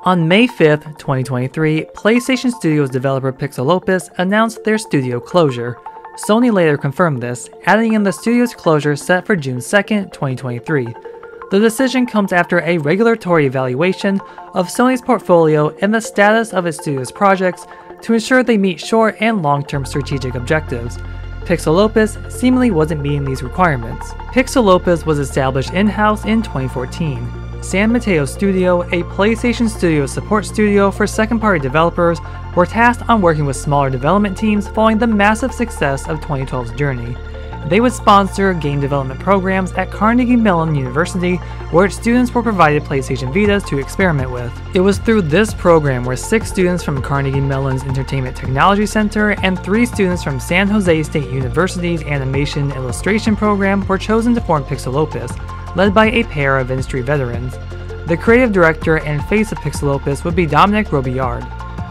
On May 5th, 2023, PlayStation Studios developer PixelOpus announced their studio closure. Sony later confirmed this, adding in the studio's closure set for June 2nd, 2023. The decision comes after a regulatory evaluation of Sony's portfolio and the status of its studio's projects to ensure they meet short and long-term strategic objectives. PixelOpus seemingly wasn't meeting these requirements. PixelOpus was established in-house in 2014. San Mateo Studio, a PlayStation Studio support studio for second-party developers, were tasked on working with smaller development teams following the massive success of 2012's Journey. They would sponsor game development programs at Carnegie Mellon University, where its students were provided PlayStation Vitas to experiment with. It was through this program where 6 students from Carnegie Mellon's Entertainment Technology Center and 3 students from San Jose State University's Animation Illustration program were chosen to form PixelOpus, led by a pair of industry veterans. The creative director and face of PixelOpus would be Dominic Robillard.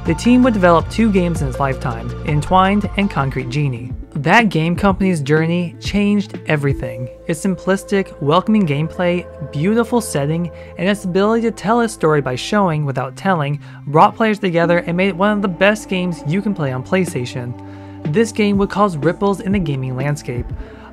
The team would develop 2 games in its lifetime, Entwined and Concrete Genie. That game company's journey changed everything. Its simplistic, welcoming gameplay, beautiful setting, and its ability to tell a story by showing without telling brought players together and made it one of the best games you can play on PlayStation. This game would cause ripples in the gaming landscape.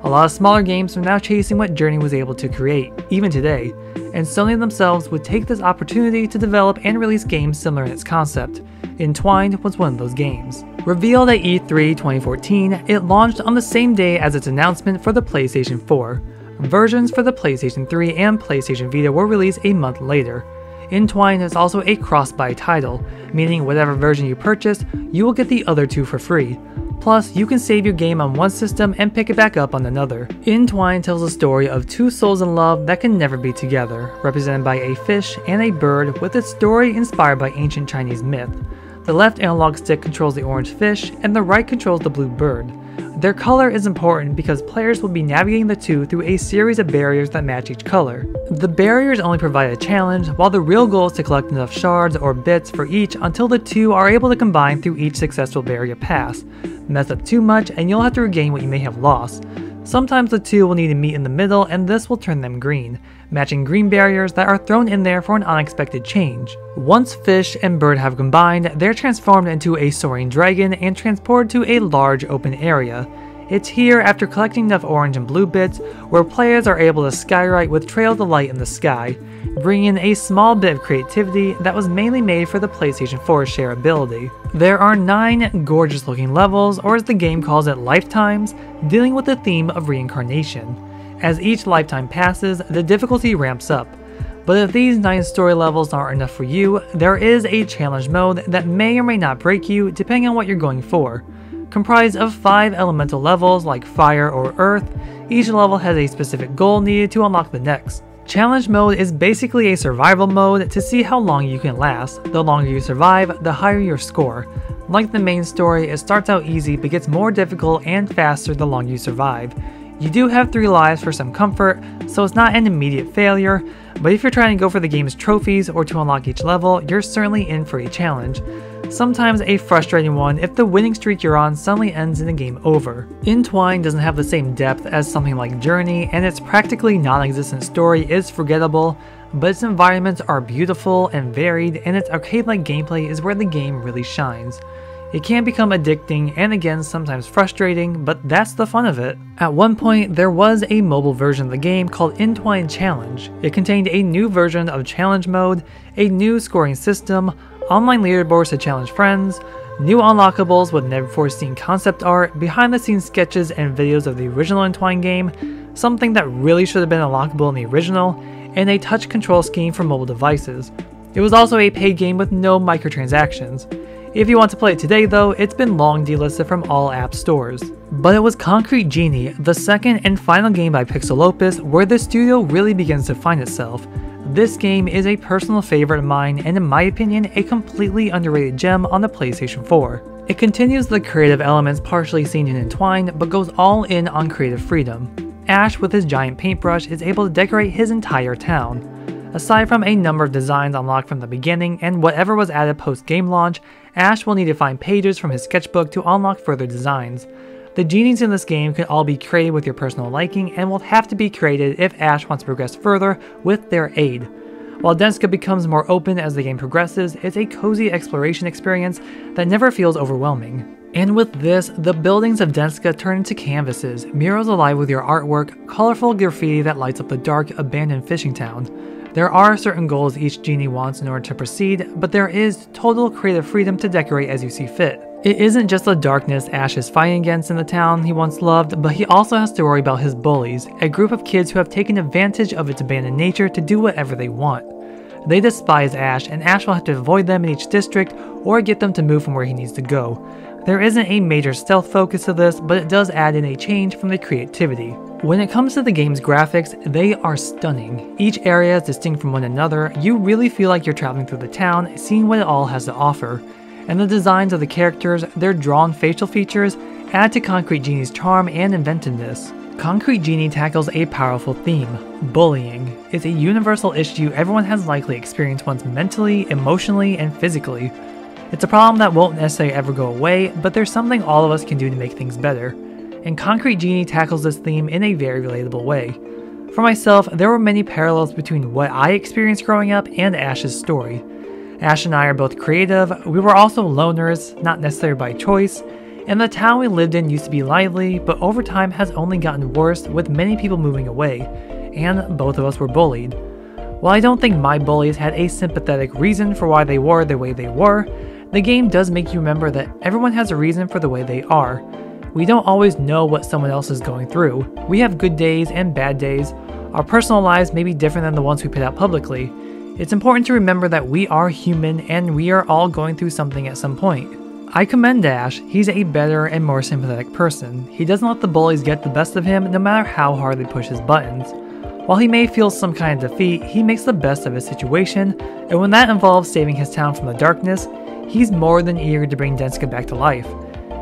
A lot of smaller games are now chasing what Journey was able to create, even today, and Sony themselves would take this opportunity to develop and release games similar in its concept. Entwined was one of those games. Revealed at E3 2014, it launched on the same day as its announcement for the PlayStation 4. Versions for the PlayStation 3 and PlayStation Vita were released a month later. Entwined is also a cross-buy title, meaning whatever version you purchase, you will get the other 2 for free. Plus, you can save your game on one system and pick it back up on another. Entwined tells a story of 2 souls in love that can never be together, represented by a fish and a bird, with its story inspired by ancient Chinese myth. The left analog stick controls the orange fish, and the right controls the blue bird. Their color is important because players will be navigating the 2 through a series of barriers that match each color. The barriers only provide a challenge, while the real goal is to collect enough shards or bits for each until the 2 are able to combine through each successful barrier pass. Mess up too much and you'll have to regain what you may have lost. Sometimes the 2 will need to meet in the middle and this will turn them green, matching green barriers that are thrown in there for an unexpected change. Once fish and bird have combined, they're transformed into a soaring dragon and transported to a large open area. It's here, after collecting enough orange and blue bits, where players are able to skywrite with trails of light in the sky, bringing in a small bit of creativity that was mainly made for the PlayStation 4's shareability. There are 9 gorgeous looking levels, or as the game calls it, lifetimes, dealing with the theme of reincarnation. As each lifetime passes, the difficulty ramps up. But if these 9 story levels aren't enough for you, there is a challenge mode that may or may not break you depending on what you're going for. Comprised of 5 elemental levels like fire or earth, each level has a specific goal needed to unlock the next. Challenge mode is basically a survival mode to see how long you can last. The longer you survive, the higher your score. Like the main story, it starts out easy but gets more difficult and faster the longer you survive. You do have 3 lives for some comfort, so it's not an immediate failure, but if you're trying to go for the game's trophies or to unlock each level, you're certainly in for a challenge. Sometimes a frustrating one if the winning streak you're on suddenly ends in a game over. Entwined doesn't have the same depth as something like Journey, and its practically non-existent story is forgettable, but its environments are beautiful and varied, and its arcade-like gameplay is where the game really shines. It can become addicting and again sometimes frustrating, but that's the fun of it. At one point, there was a mobile version of the game called Entwined Challenge. It contained a new version of challenge mode, a new scoring system, online leaderboards to challenge friends, new unlockables with never-before-seen concept art, behind-the-scenes sketches and videos of the original Entwined game, something that really should have been unlockable in the original, and a touch control scheme for mobile devices. It was also a paid game with no microtransactions. If you want to play it today though, it's been long delisted from all app stores. But it was Concrete Genie, the second and final game by PixelOpus, where the studio really begins to find itself. This game is a personal favorite of mine and in my opinion a completely underrated gem on the PlayStation 4. It continues the creative elements partially seen in Entwined but goes all in on creative freedom. Ash with his giant paintbrush is able to decorate his entire town. Aside from a number of designs unlocked from the beginning and whatever was added post-game launch, Ash will need to find pages from his sketchbook to unlock further designs. The genies in this game can all be created with your personal liking and will have to be created if Ash wants to progress further with their aid. While Denska becomes more open as the game progresses, it's a cozy exploration experience that never feels overwhelming. And with this, the buildings of Denska turn into canvases, murals alive with your artwork, colorful graffiti that lights up the dark, abandoned fishing town. There are certain goals each genie wants in order to proceed, but there is total creative freedom to decorate as you see fit. It isn't just the darkness Ash is fighting against in the town he once loved, but he also has to worry about his bullies, a group of kids who have taken advantage of its abandoned nature to do whatever they want. They despise Ash, and Ash will have to avoid them in each district or get them to move from where he needs to go. There isn't a major stealth focus to this, but it does add in a change from the creativity. When it comes to the game's graphics, they are stunning. Each area is distinct from one another. You really feel like you're traveling through the town, seeing what it all has to offer. And the designs of the characters, their drawn facial features, add to Concrete Genie's charm and inventiveness. Concrete Genie tackles a powerful theme. Bullying. It's a universal issue everyone has likely experienced once mentally, emotionally, and physically. It's a problem that won't necessarily ever go away, but there's something all of us can do to make things better. And Concrete Genie tackles this theme in a very relatable way. For myself, there were many parallels between what I experienced growing up and Ash's story. Ash and I are both creative, we were also loners, not necessarily by choice, and the town we lived in used to be lively, but over time has only gotten worse with many people moving away, and both of us were bullied. While I don't think my bullies had a sympathetic reason for why they were the way they were, the game does make you remember that everyone has a reason for the way they are. We don't always know what someone else is going through. We have good days and bad days. Our personal lives may be different than the ones we put out publicly. It's important to remember that we are human and we are all going through something at some point. I commend Ash. He's a better and more sympathetic person. He doesn't let the bullies get the best of him no matter how hard they push his buttons. While he may feel some kind of defeat, he makes the best of his situation, and when that involves saving his town from the darkness, he's more than eager to bring Denska back to life.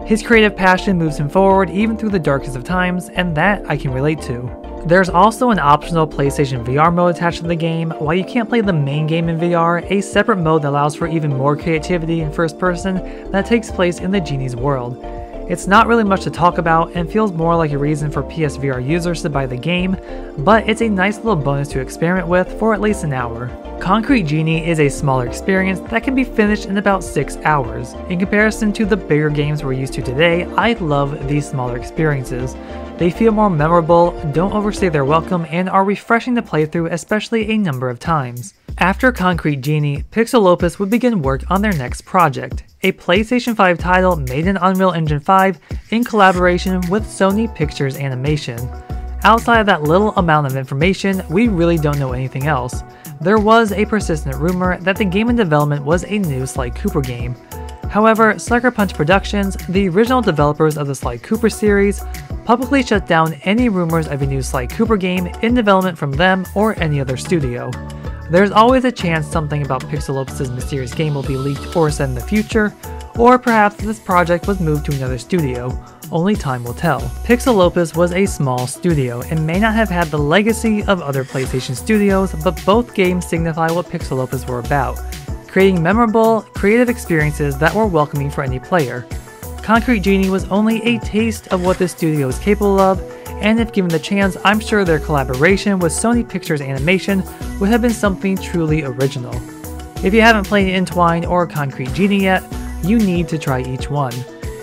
His creative passion moves him forward even through the darkest of times, and that I can relate to. There's also an optional PlayStation VR mode attached to the game. While you can't play the main game in VR, a separate mode that allows for even more creativity in first person that takes place in the Genie's world. It's not really much to talk about and feels more like a reason for PSVR users to buy the game, but it's a nice little bonus to experiment with for at least an hour. Concrete Genie is a smaller experience that can be finished in about 6 hours. In comparison to the bigger games we're used to today, I love these smaller experiences. They feel more memorable, don't overstay their welcome, and are refreshing to play through, especially a number of times. After Concrete Genie, PixelOpus would begin work on their next project, a PlayStation 5 title made in Unreal Engine 5 in collaboration with Sony Pictures Animation. Outside of that little amount of information, we really don't know anything else. There was a persistent rumor that the game in development was a new Sly Cooper game. However, Sucker Punch Productions, the original developers of the Sly Cooper series, publicly shut down any rumors of a new Sly Cooper game in development from them or any other studio. There's always a chance something about PixelOpus' mysterious game will be leaked or said in the future, or perhaps this project was moved to another studio. Only time will tell. PixelOpus was a small studio and may not have had the legacy of other PlayStation studios, but both games signify what PixelOpus were about, creating memorable, creative experiences that were welcoming for any player. Concrete Genie was only a taste of what this studio is capable of, and if given the chance, I'm sure their collaboration with Sony Pictures Animation would have been something truly original. If you haven't played Entwined or Concrete Genie yet, you need to try each one.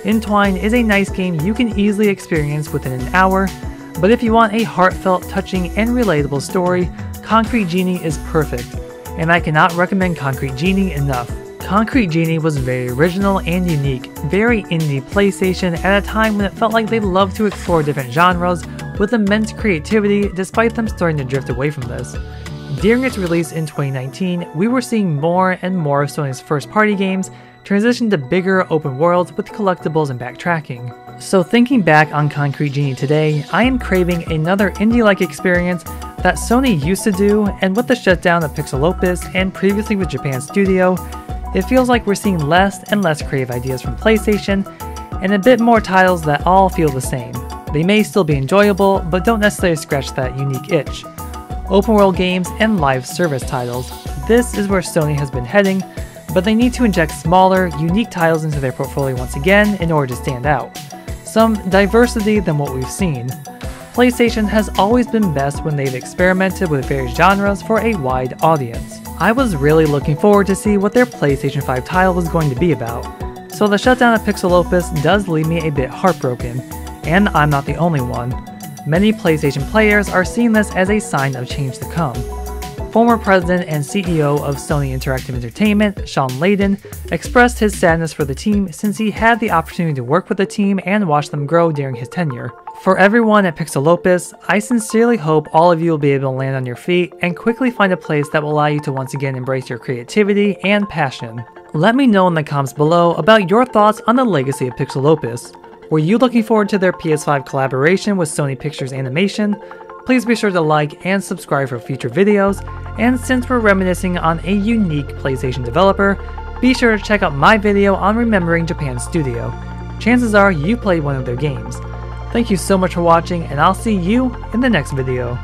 Entwined is a nice game you can easily experience within an hour, but if you want a heartfelt, touching, and relatable story, Concrete Genie is perfect, and I cannot recommend Concrete Genie enough. Concrete Genie was very original and unique, very indie PlayStation at a time when it felt like they loved to explore different genres with immense creativity despite them starting to drift away from this. During its release in 2019, we were seeing more and more of Sony's first-party games transition to bigger open worlds with collectibles and backtracking. So thinking back on Concrete Genie today, I am craving another indie-like experience that Sony used to do, and with the shutdown of PixelOpus and previously with Japan Studio, it feels like we're seeing less and less creative ideas from PlayStation, and a bit more titles that all feel the same. They may still be enjoyable, but don't necessarily scratch that unique itch. Open world games and live service titles. This is where Sony has been heading, but they need to inject smaller, unique titles into their portfolio once again in order to stand out. Some diversity than what we've seen. PlayStation has always been best when they've experimented with various genres for a wide audience. I was really looking forward to see what their PlayStation 5 title was going to be about, so the shutdown of PixelOpus does leave me a bit heartbroken, and I'm not the only one. Many PlayStation players are seeing this as a sign of change to come. Former president and CEO of Sony Interactive Entertainment, Shawn Layden, expressed his sadness for the team since he had the opportunity to work with the team and watch them grow during his tenure. For everyone at PixelOpus, I sincerely hope all of you will be able to land on your feet and quickly find a place that will allow you to once again embrace your creativity and passion. Let me know in the comments below about your thoughts on the legacy of PixelOpus. Were you looking forward to their PS5 collaboration with Sony Pictures Animation? Please be sure to like and subscribe for future videos, and since we're reminiscing on a unique PlayStation developer, be sure to check out my video on remembering Japan's studio. Chances are you played one of their games. Thank you so much for watching, and I'll see you in the next video.